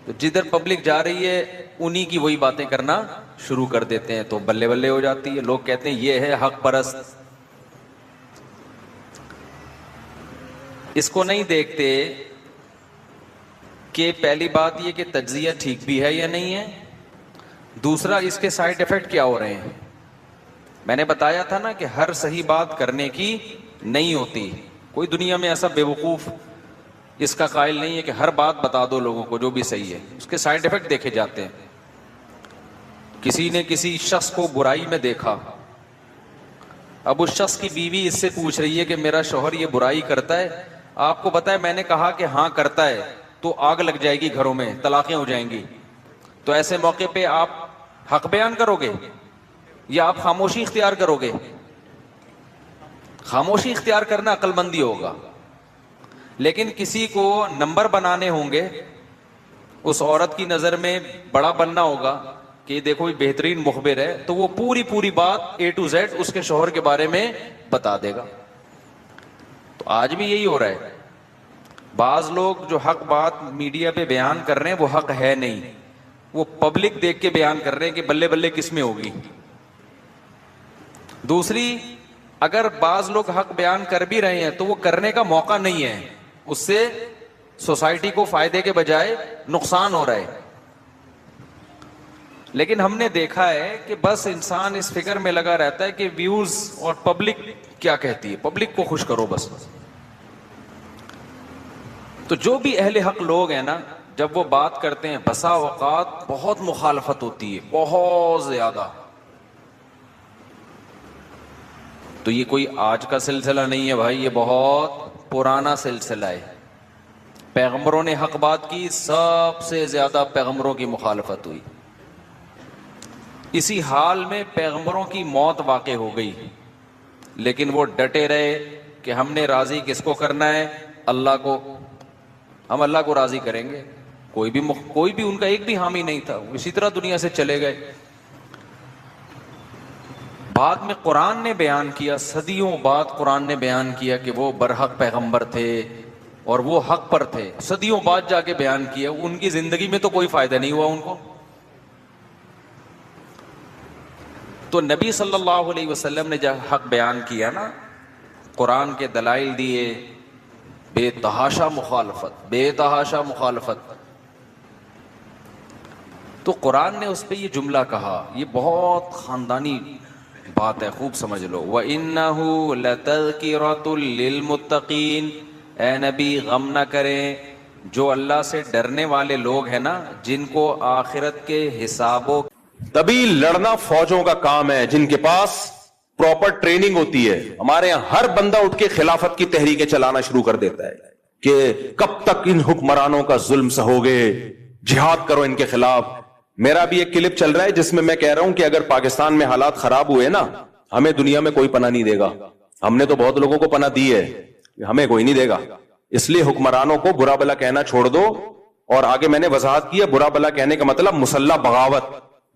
تو جدھر پبلک جا رہی ہے انہی کی وہی باتیں کرنا شروع کر دیتے ہیں، تو بلے بلے ہو جاتی ہے۔ لوگ کہتے ہیں یہ ہے حق پرست۔ اس کو نہیں دیکھتے کہ پہلی بات یہ کہ تجزیہ ٹھیک بھی ہے یا نہیں ہے، دوسرا اس کے سائیڈ ایفیکٹ کیا ہو رہے ہیں۔ میں نے بتایا تھا نا کہ ہر صحیح بات کرنے کی نہیں ہوتی، کوئی دنیا میں ایسا بے وقوف اس کا قائل نہیں ہے کہ ہر بات بتا دو لوگوں کو جو بھی صحیح ہے، اس کے سائیڈ ایفیکٹ دیکھے جاتے ہیں۔ کسی نے کسی شخص کو برائی میں دیکھا، اب اس شخص کی بیوی اس سے پوچھ رہی ہے کہ میرا شوہر یہ برائی کرتا ہے، آپ کو پتا ہے میں نے کہا کہ ہاں کرتا ہے تو آگ لگ جائے گی گھروں میں، طلاقیں ہو جائیں گی، تو ایسے موقع پہ آپ حق بیان کرو گے یا آپ خاموشی اختیار کرو گے؟ خاموشی اختیار کرنا عقل مندی ہوگا۔ لیکن کسی کو نمبر بنانے ہوں گے، اس عورت کی نظر میں بڑا بننا ہوگا کہ دیکھو یہ بہترین مخبر ہے، تو وہ پوری بات A to Z اس کے شوہر کے بارے میں بتا دے گا۔ تو آج بھی یہی ہو رہا ہے، بعض لوگ جو حق بات میڈیا پہ بیان کر رہے ہیں وہ حق ہے نہیں، وہ پبلک دیکھ کے بیان کر رہے ہیں کہ بلے بلے کس میں ہوگی۔ دوسری، اگر بعض لوگ حق بیان کر بھی رہے ہیں تو وہ کرنے کا موقع نہیں ہے، اس سے سوسائٹی کو فائدے کے بجائے نقصان ہو رہا ہے۔ لیکن ہم نے دیکھا ہے کہ بس انسان اس فکر میں لگا رہتا ہے کہ ویوز اور پبلک کیا کہتی ہے، پبلک کو خوش کرو بس۔ تو جو بھی اہل حق لوگ ہیں نا، جب وہ بات کرتے ہیں بسا اوقات بہت مخالفت ہوتی ہے، بہت زیادہ۔ تو یہ کوئی آج کا سلسلہ نہیں ہے بھائی، یہ بہت پرانا سلسلہ ہے۔ پیغمبروں نے حق بات کی، سب سے زیادہ پیغمبروں کی مخالفت ہوئی۔ اسی حال میں پیغمبروں کی موت واقع ہو گئی، لیکن وہ ڈٹے رہے کہ ہم نے راضی کس کو کرنا ہے؟ اللہ کو، ہم اللہ کو راضی کریں گے۔ کوئی بھی ان کا ایک بھی حامی نہیں تھا، اسی طرح دنیا سے چلے گئے۔ بعد میں قرآن نے بیان کیا، صدیوں بعد قرآن نے بیان کیا کہ وہ برحق پیغمبر تھے اور وہ حق پر تھے، صدیوں بعد جا کے بیان کیا۔ ان کی زندگی میں تو کوئی فائدہ نہیں ہوا ان کو۔ تو نبی صلی اللہ علیہ وسلم نے جب حق بیان کیا نا، قرآن کے دلائل دیے، بے تحاشا مخالفت، تو قرآن نے اس پہ یہ جملہ کہا، یہ بہت خاندانی بات ہے، خوب سمجھ لو۔ وَإِنَّهُ لَتَذْكِرَةٌ لِّلْمُتَّقِينَ، اے نبی غم نہ کریں جو اللہ سے ڈرنے والے لوگ ہیں نا، جن کو آخرت کے حسابوں۔ تبھی لڑنا فوجوں کا کام ہے جن کے پاس پراپر ٹریننگ ہوتی ہے۔ ہمارے یہاں ہر بندہ اٹھ کے خلافت کی تحریکیں چلانا شروع کر دیتا ہے کہ کب تک ان حکمرانوں کا ظلم سہوگے، جہاد کرو ان کے خلاف۔ میرا بھی ایک کلپ چل رہا ہے جس میں میں کہہ رہا ہوں کہ اگر پاکستان میں حالات خراب ہوئے نا، ہمیں دنیا میں کوئی پناہ نہیں دے گا۔ ہم نے تو بہت لوگوں کو پناہ دی ہے، ہمیں کوئی نہیں دے گا۔ اس لیے حکمرانوں کو برا بلا کہنا چھوڑ دو۔ اور آگے میں نے وضاحت کی ہے، برا بلا کہنے کا مطلب مسلح بغاوت،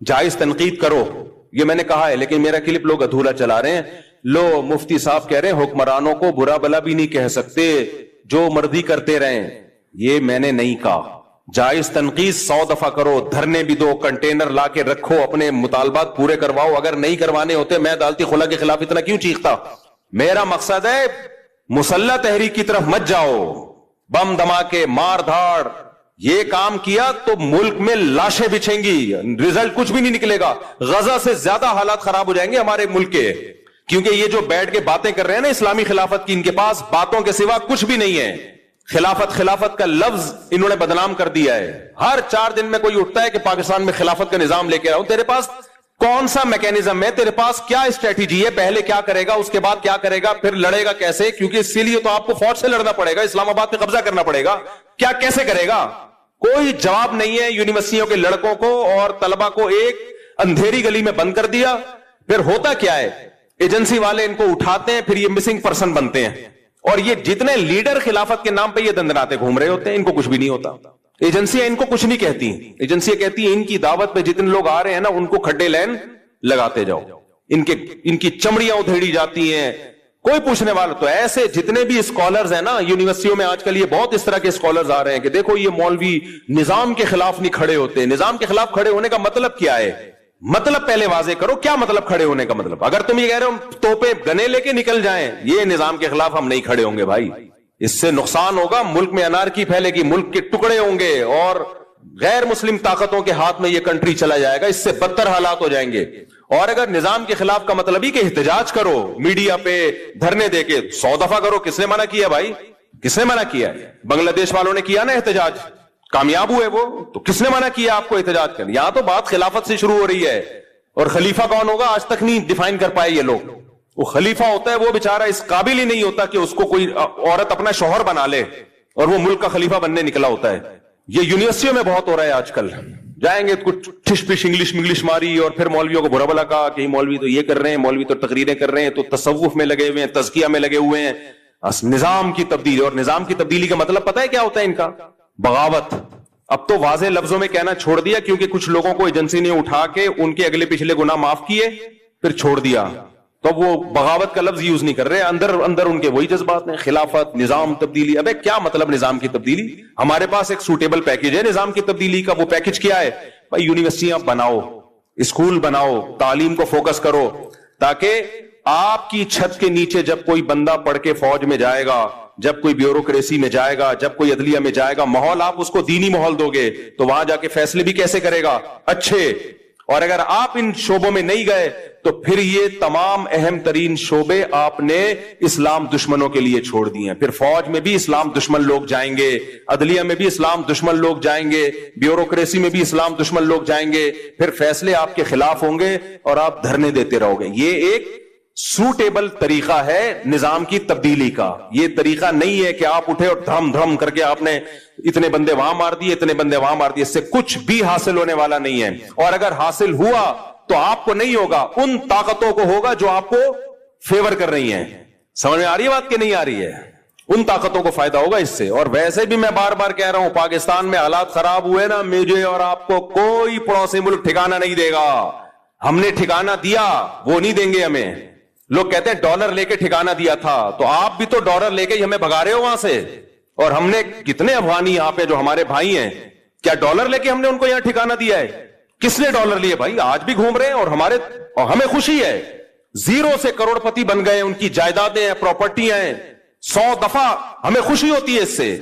جائز تنقید کرو، یہ میں نے کہا ہے، لیکن میرا کلپ لوگ ادھورا چلا رہے ہیں۔ لو مفتی صاحب کہہ رہے ہیں حکمرانوں کو برا بلا بھی نہیں کہہ سکتے، جو مرضی کرتے رہیں۔ یہ میں نے نہیں کہا۔ جائز تنقید 100 دفعہ کرو، دھرنے بھی دو، کنٹینر لا کے رکھو، اپنے مطالبات پورے کرواؤ۔ اگر نہیں کروانے ہوتے میں عدالتی خلا کے خلاف اتنا کیوں چیختا؟ میرا مقصد ہے مسلح تحریک کی طرف مت جاؤ، بم دھماکے، مار دھاڑ۔ یہ کام کیا تو ملک میں لاشیں بچھیں گی، رزلٹ کچھ بھی نہیں نکلے گا۔ غزہ سے زیادہ حالات خراب ہو جائیں گے ہمارے ملک کے۔ کیونکہ یہ جو بیٹھ کے باتیں کر رہے ہیں نا اسلامی خلافت کی، ان کے پاس باتوں کے سوا کچھ بھی نہیں ہے. خلافت کا لفظ انہوں نے بدنام کر دیا ہے. ہر 4 دن میں کوئی اٹھتا ہے کہ پاکستان میں خلافت کا نظام لے کے آؤں. تیرے پاس کون سا میکینزم ہے؟ تیرے پاس کیا اسٹریٹجی ہے؟ پہلے کیا کرے گا، اس کے بعد کیا کرے گا، پھر لڑے گا کیسے؟ کیونکہ اس لیے تو آپ کو فوج سے لڑنا پڑے گا، اسلام آباد پہ قبضہ کرنا پڑے گا. کیا کیسے کرے گا؟ کوئی جواب نہیں ہے. یونیورسٹیوں کے لڑکوں کو اور طلبہ کو ایک اندھیری گلی میں بند کر دیا. پھر ہوتا کیا ہے؟ ایجنسی والے ان کو اٹھاتے ہیں، پھر یہ مسنگ پرسن بنتے ہیں. اور یہ جتنے لیڈر خلافت کے نام پہ یہ دندناتے گھوم رہے ہوتے ہیں، ان کو کچھ بھی نہیں ہوتا. ایجنسیاں ان کو کچھ نہیں کہتی. ایجنسیاں کہتی ہیں ان کی دعوت پہ جتنے لوگ آ رہے ہیں نا ان کو کھڈے لین لگاتے جاؤ، ان کی چمڑیاں ادھیڑی جاتی ہیں، کوئی پوچھنے والا. تو ایسے جتنے بھی اسکالرز ہیں نا یونیورسٹیوں میں آج کل، یہ بہت اس طرح کے اسکالرز آ رہے ہیں کہ دیکھو یہ مولوی نظام کے خلاف نہیں کھڑے ہوتے. نظام کے خلاف کھڑے ہونے کا مطلب کیا ہے؟ مطلب پہلے واضح کرو، کیا مطلب کھڑے ہونے کا مطلب؟ اگر تم یہ کہہ رہے ہو توپے گنے لے کے نکل جائیں، یہ نظام کے خلاف ہم نہیں کھڑے ہوں گے بھائی. اس سے نقصان ہوگا، ملک میں انارکی پھیلے گی، ملک کے ٹکڑے ہوں گے اور غیر مسلم طاقتوں کے ہاتھ میں یہ کنٹری چلا جائے گا. اس سے بدتر حالات ہو جائیں گے. اور اگر نظام کے خلاف کا مطلب ہی کہ احتجاج کرو، میڈیا پہ دھرنے دے کے 100 دفعہ کرو، کس نے منع کیا بھائی؟ کس نے منع کیا؟ بنگلہ دیش والوں نے کیا نا احتجاج، کامیاب ہوئے وہ. تو کس نے منع کیا آپ کو احتجاج کرنے؟ یہاں تو بات خلافت سے شروع ہو رہی ہے. اور خلیفہ کون ہوگا آج تک نہیں ڈیفائن کر پائے یہ لوگ. وہ خلیفہ ہوتا ہے وہ بیچارہ اس قابل ہی نہیں ہوتا کہ اس کو کوئی عورت اپنا شوہر بنا لے، اور وہ ملک کا خلیفہ بننے نکلا ہوتا ہے. یہ یونیورسٹیوں میں بہت ہو رہا ہے آج کل. جائیں گے کچھ ٹھش پش انگلش ماری، اور پھر مولویوں کو برا بلا کہا کہ مولوی تو یہ کر رہے ہیں، مولوی تو تقریریں کر رہے ہیں، تو تصوف میں لگے ہوئے ہیں، تزکیہ میں لگے ہوئے ہیں. نظام کی تبدیلی. اور نظام کی تبدیلی کا مطلب پتہ ہے کیا ہوتا ہے ان کا؟ بغاوت. اب تو واضح لفظوں میں کہنا چھوڑ دیا، کیونکہ کچھ لوگوں کو ایجنسی نے اٹھا کے ان کے اگلے پچھلے گناہ معاف کیے پھر چھوڑ دیا، تو وہ بغاوت کا لفظ یوز نہیں کر رہے. اندر ان کے وہی جذبات ہیں، خلافت، نظام تبدیلی. ابے کیا مطلب نظام کی تبدیلی؟ ہمارے پاس ایک سوٹیبل پیکج ہے نظام کی تبدیلی کا. وہ پیکج کیا ہے بھائی؟ یونیورسٹیاں بناؤ، اسکول بناؤ، تعلیم کو فوکس کرو، تاکہ آپ کی چھت کے نیچے جب کوئی بندہ پڑھ کے فوج میں جائے گا، جب کوئی بیوروکریسی میں جائے گا، جب کوئی عدلیہ میں جائے گا، ماحول آپ اس کو دینی ماحول دو گے تو وہاں جا کے فیصلے بھی کیسے کرے گا؟ اچھے. اور اگر آپ ان شعبوں میں نہیں گئے تو پھر یہ تمام اہم ترین شعبے آپ نے اسلام دشمنوں کے لیے چھوڑ دیے ہیں. پھر فوج میں بھی اسلام دشمن لوگ جائیں گے، عدلیہ میں بھی اسلام دشمن لوگ جائیں گے، بیوروکریسی میں بھی اسلام دشمن لوگ جائیں گے. پھر فیصلے آپ کے خلاف ہوں گے اور آپ دھرنے دیتے رہو گے. یہ ایک سوٹیبل طریقہ ہے نظام کی تبدیلی کا. یہ طریقہ نہیں ہے کہ آپ اٹھے اور دھم دھم کر کے آپ نے اتنے بندے وہاں مار دیے، اتنے بندے وہاں مار دیے. اس سے کچھ بھی حاصل ہونے والا نہیں ہے. اور اگر حاصل ہوا تو آپ کو نہیں ہوگا، ان طاقتوں کو ہوگا جو آپ کو فیور کر رہی ہیں. سمجھ میں آ رہی ہے بات کہ نہیں آ رہی ہے؟ ان طاقتوں کو فائدہ ہوگا اس سے. اور ویسے بھی میں بار بار کہہ رہا ہوں، پاکستان میں حالات خراب ہوئے نا، مجھے اور آپ کو کوئی پڑوسی ملک ٹھکانہ نہیں دے گا. ہم نے ٹھکانہ دیا، وہ نہیں دیں گے ہمیں. لوگ کہتے ہیں ڈالر لے کے ٹھکانہ دیا تھا، تو آپ بھی تو ڈالر لے کے ہمیں بھگا رہے ہو وہاں سے. اور ہم نے کتنے افغانی یہاں پہ جو ہمارے بھائی ہیں، کیا ڈالر لے کے ہم نے ان کو یہاں ٹھکانہ دیا ہے؟ کس نے ڈالر لیے بھائی؟ آج بھی گھوم رہے ہیں اور ہمیں خوشی ہے. 0 سے کروڑ پتی بن گئے، ان کی جائیدادیں ہیں، پراپرٹیاں ہیں. 100 دفعہ ہمیں خوشی ہوتی ہے اس سے.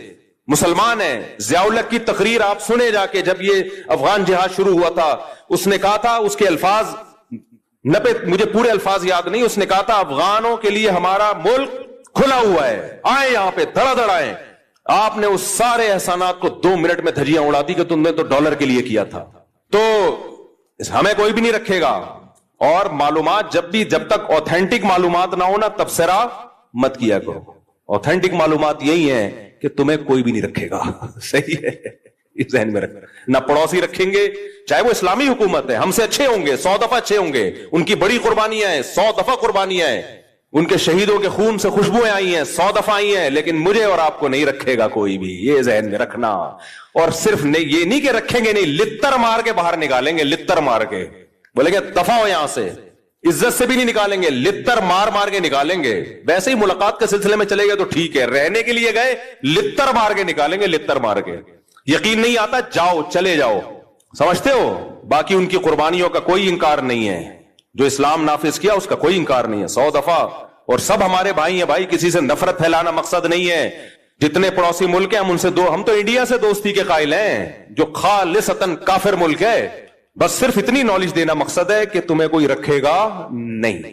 مسلمان ہیں. ضیاء الحق کی تقریر آپ سنے جا کے، جب یہ افغان جہاد شروع ہوا تھا، اس نے کہا تھا، اس کے الفاظ مجھے پورے الفاظ یاد نہیں، اس نے کہا تھا افغانوں کے لیے ہمارا ملک کھلا ہوا ہے، آئے یہاں پہ دھڑا دھڑ آئے. آپ نے اس سارے احسانات کو 2 منٹ میں دھجیاں اڑا دی کہ تم نے تو ڈالر کے لیے کیا تھا. تو ہمیں کوئی بھی نہیں رکھے گا. اور معلومات جب تک اوتھینٹک معلومات نہ ہو نا، تبصرہ مت کیا کرو. اوتھینٹک معلومات یہی ہیں کہ تمہیں کوئی بھی نہیں رکھے گا. صحیح ہے، اس ذہن میں رکھنا. نہ پڑوسی رکھیں گے، چاہے وہ اسلامی حکومت ہے، ہم سے اچھے ہوں گے، 100 دفعہ اچھے ہوں گے. ان کی بڑی قربانیاں ہیں، 100 دفعہ قربانیاں ہیں. ان کے شہیدوں کے خون سے خوشبوئیں آئی ہیں، 100 دفعہ آئی ہیں. لیکن مجھے اور آپ کو نہیں رکھے گا کوئی بھی، یہ ذہن میں رکھنا. اور صرف یہ نہیں کہ رکھیں گے، نہیں، لتر مار کے باہر نکالیں گے. لتر مار کے بولیں گے دفع ہو یہاں سے. عزت سے بھی نہیں نکالیں گے، لتر مار کے نکالیں گے. ویسے ہی ملاقات کے سلسلے میں چلے گئے تو ٹھیک ہے، رہنے کے لیے گئے، لتر مار کے نکالیں گے. لتر مار کے. یقین نہیں آتا، جاؤ، چلے جاؤ. سمجھتے ہو؟ باقی ان کی قربانیوں کا کوئی انکار نہیں ہے. جو اسلام نافذ کیا اس کا کوئی انکار نہیں ہے، 100 دفعہ. اور سب ہمارے بھائی ہیں بھائی، کسی سے نفرت پھیلانا مقصد نہیں ہے. جتنے پڑوسی ملک ہیں ہم تو انڈیا سے دوستی کے قائل ہیں، جو خالصتاً کافر ملک ہے. بس صرف اتنی نالج دینا مقصد ہے کہ تمہیں کوئی رکھے گا نہیں.